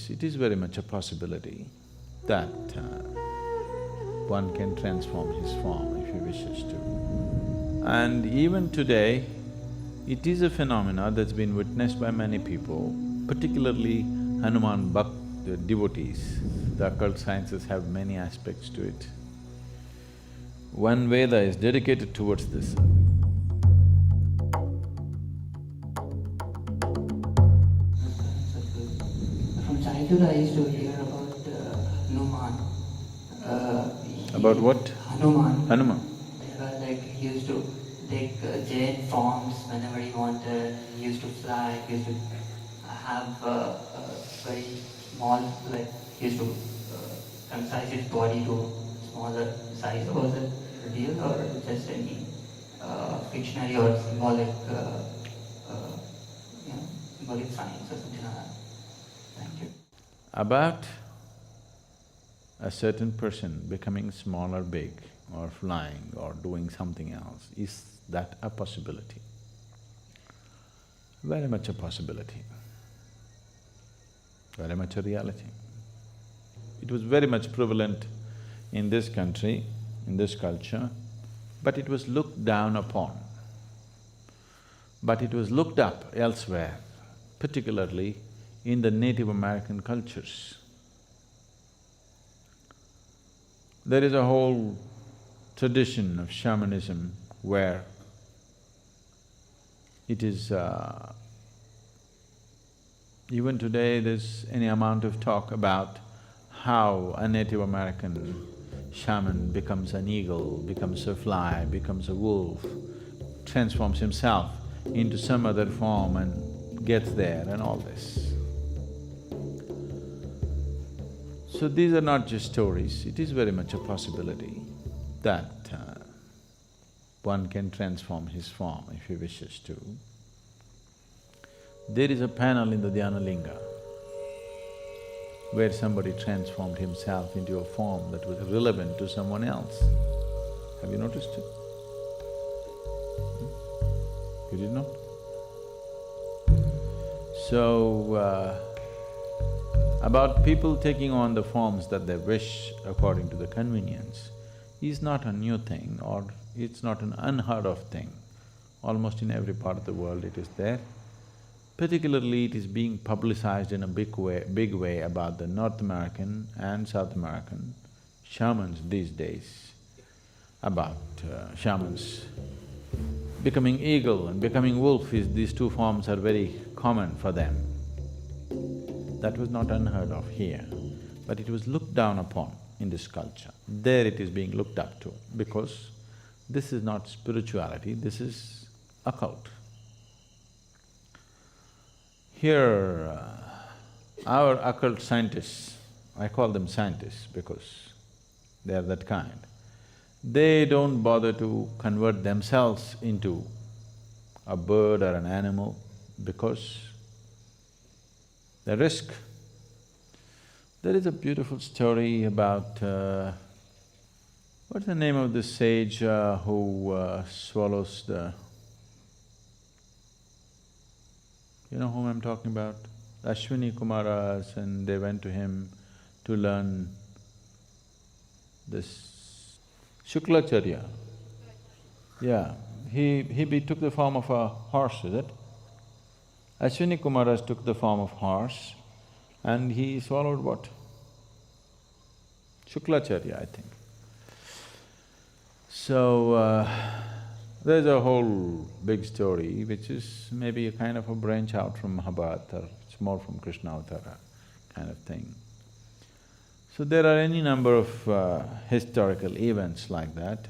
yes, it is very much a possibility that one can transform his form if he wishes to. And even today, it is a phenomena that's been witnessed by many people, particularly Hanuman the devotees. The occult sciences have many aspects to it. One Veda is dedicated towards this. From childhood, I used to hear about Hanuman. About what? Hanuman. Hanuman. He used to take giant forms whenever he wanted. He used to fly. He used to have a very small, he used to concise his body to smaller size. Was it real or just any fictionary or symbolic, symbolic science or something like that? Thank you. About a certain person becoming small or big or flying or doing something else, is that a possibility? Very much a possibility, very much a reality. It was very much prevalent in this country, in this culture, but it was looked down upon. But it was looked up elsewhere, particularly in the Native American cultures. There is a whole tradition of shamanism where it is… even today there's any amount of talk about how a Native American shaman becomes an eagle, becomes a fly, becomes a wolf, transforms himself into some other form and gets there and all this. So these are not just stories, it is very much a possibility that one can transform his form if he wishes to. There is a panel in the Dhyana Linga where somebody transformed himself into a form that was relevant to someone else. Have you noticed it? You did not? So, about people taking on the forms that they wish according to the convenience is not a new thing or it's not an unheard of thing. Almost in every part of the world it is there. Particularly it is being publicized in a big way about the North American and South American shamans these days, about shamans becoming eagle and becoming wolf. These two forms are very common for them. That was not unheard of here, but it was looked down upon in this culture. There it is being looked up to because this is not spirituality, this is occult. Here, our occult scientists, I call them scientists because they are that kind, they don't bother to convert themselves into a bird or an animal because the risk. There is a beautiful story about… what's the name of this sage who swallows the… You know whom I'm talking about? Ashwini Kumaras, and they went to him to learn this Shuklacharya. Yeah, he took the form of a horse, is it? Ashwini Kumaras took the form of horse and he swallowed what? Shuklacharya, I think. So, there's a whole big story which is maybe a kind of a branch out from Mahabharata, it's more from Krishna Avtara kind of thing. So there are any number of historical events like that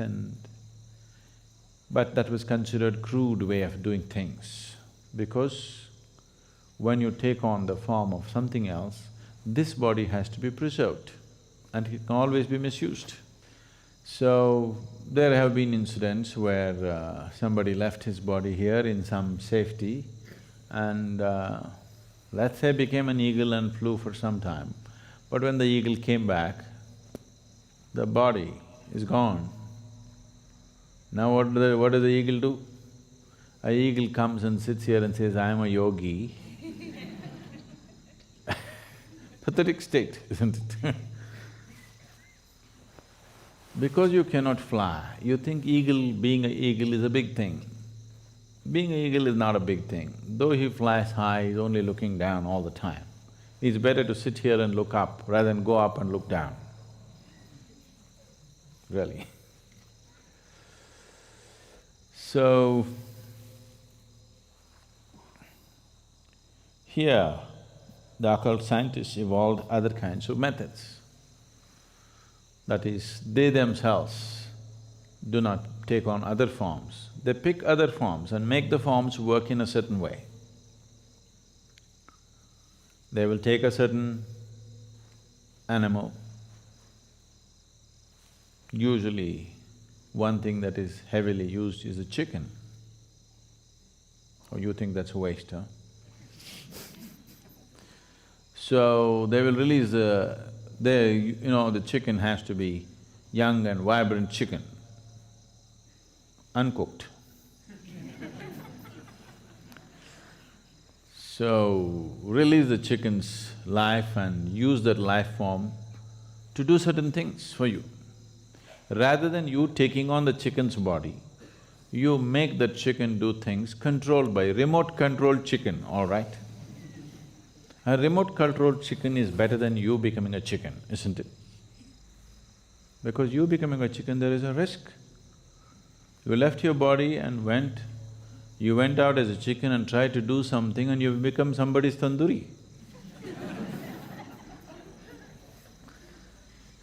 but that was considered crude way of doing things because when you take on the form of something else, this body has to be preserved and it can always be misused. So, there have been incidents where somebody left his body here in some safety and let's say became an eagle and flew for some time. But when the eagle came back, the body is gone. Now what does the eagle do? A eagle comes and sits here and says, I am a yogi. pathetic state, isn't it? Because you cannot fly, you think being an eagle is a big thing. Being an eagle is not a big thing. Though he flies high, he's only looking down all the time. It's better to sit here and look up rather than go up and look down. Really. So, here, the occult scientists evolved other kinds of methods. That is, they themselves do not take on other forms. They pick other forms and make the forms work in a certain way. They will take a certain animal. Usually, one thing that is heavily used is a chicken. Oh, you think that's a waste, huh? So, they will release the chicken has to be young and vibrant chicken, uncooked. So, release the chicken's life and use that life form to do certain things for you. Rather than you taking on the chicken's body, you make that chicken do things controlled by remote-controlled chicken, all right? A remote-controlled chicken is better than you becoming a chicken, isn't it? Because you becoming a chicken, there is a risk. You left your body and you went out as a chicken and tried to do something and you've become somebody's tandoori.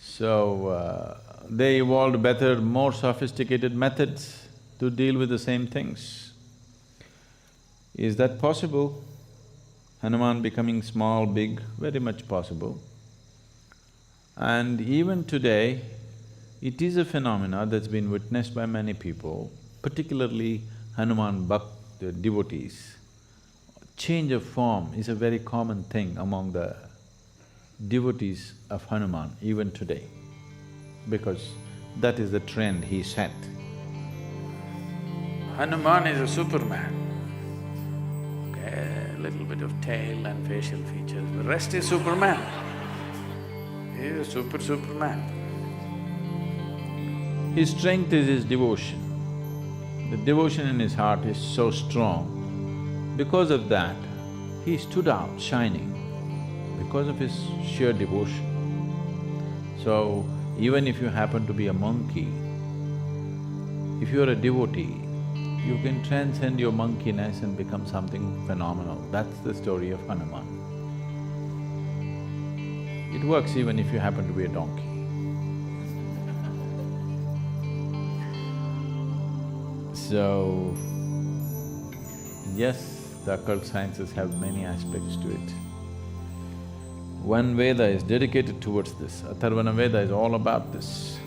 So, they evolved better, more sophisticated methods to deal with the same things. Is that possible? Hanuman becoming small, big, very much possible. And even today, it is a phenomena that's been witnessed by many people, particularly Hanuman devotees. Change of form is a very common thing among the devotees of Hanuman even today, because that is the trend he set. Hanuman is a superman. Okay, a little bit of tail and facial features, the rest is Superman. He is a Superman. His strength is his devotion. The devotion in his heart is so strong. Because of that, he stood out shining, because of his sheer devotion. So, even if you happen to be a monkey, if you're a devotee, you can transcend your monkeyness and become something phenomenal. That's the story of Hanuman. It works even if you happen to be a donkey. So, yes, the occult sciences have many aspects to it. One Veda is dedicated towards this, Atharvana Veda is all about this.